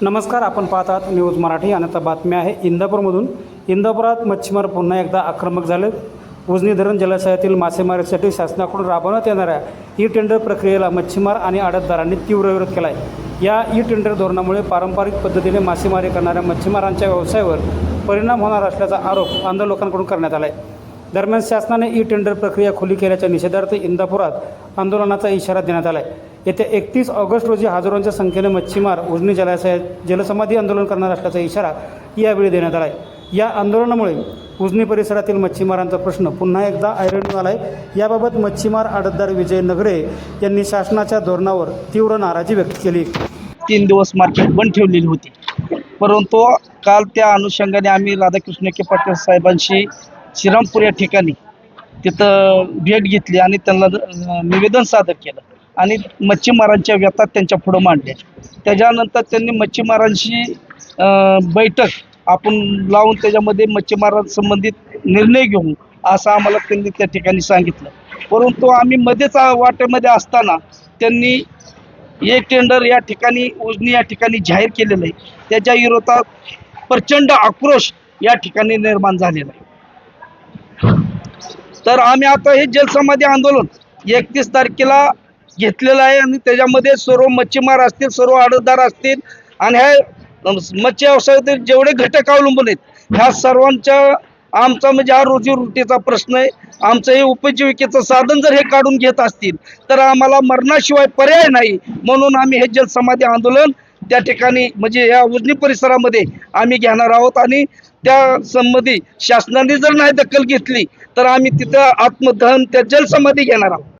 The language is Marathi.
नमस्कार, आपण पाहत आहात न्यूज मराठी आणि आता बातमी आहे इंदापूरमधून। इंदापुरात मच्छीमार पुन्हा एकदा आक्रमक झाले। उजनी धरण जलाशयातील मासेमारीसाठी शासनाकडून राबवण्यात येणाऱ्या ई टेंडर प्रक्रियेला मच्छीमार आणि आडतदारांनी तीव्र विरोध केला आहे। या ई टेंडर धोरणामुळे पारंपरिक पद्धतीने मासेमारी करणाऱ्या मच्छीमारांच्या व्यवसायावर परिणाम होणार असल्याचा आरोप आंदोलकांकडून करण्यात आला आहे। दरम्यान शासनाने ई टेंडर प्रक्रिया खुली केल्याच्या निषेधार्थ इंदापुरात आंदोलनाचा इशारा देण्यात आला आहे। येत्या 31 ऑगस्ट रोजी हजारोंच्या संख्येने मच्छीमार उजनी जलाशयात जलसमाधी आंदोलन करणार असल्याचा इशारा यावेळी देण्यात आला आहे। या आंदोलनामुळे उजनी परिसरातील मच्छीमारांचा प्रश्न पुन्हा एकदा ऐरणीवर आला आहे। याबाबत मच्छीमार आडतदार विजय नगरे यांनी शासनाच्या धोरणावर तीव्र नाराजी व्यक्त केली। 3 दिवस मार्केट बंद ठेवलेली होती, परंतु काल त्या अनुषंगाने आम्ही राधाकृष्ण के पाटील साहेबांशी श्रीरामपूर या ठिकाणी तिथं भेट घेतली आणि त्यांना निवेदन सादर केलं आणि मच्छीमारांच्या व्यथा त्यांच्या पुढं मांडल्या। त्याच्यानंतर त्यांनी मच्छीमारांशी बैठक आपण लावून त्याच्यामध्ये मच्छीमारांसंबंधित निर्णय घेऊ असं आम्हाला त्यांनी त्या ठिकाणी सांगितलं। परंतु आम्ही मध्येच वाटेमध्ये असताना त्यांनी एक टेंडर या ठिकाणी उजनी या ठिकाणी जाहीर केलेलं आहे। त्याच्या विरोधात प्रचंड आक्रोश या ठिकाणी निर्माण झालेला आहे। तर आम्ही आता हे जलसमाधी आंदोलन 31 तारखेला घेतलेलं आहे आणि त्याच्यामध्ये सर्व मच्छीमार असतील, सर्व आडतदार असतील आणि ह्या मत्स्य व्यवसायातील जेवढे घटक अवलंबून आहेत ह्या सर्वांच्या आमचा म्हणजे हा रोजीरोटीचा प्रश्न आहे। आमचं हे उपजीविकेचं साधन जर हे काढून घेत असतील तर आम्हाला मरणाशिवाय पर्याय नाही, म्हणून आम्ही हे जलसमाधी आंदोलन त्या ठिकाणी म्हणजे या उजनी परिसरामध्ये आम्ही घेणार आहोत आणि त्या संबंधी शासनाने जर नाही दखल घेतली तर आम्ही तिथं आत्मदहन त्या जलसमाधी घेणार आहोत।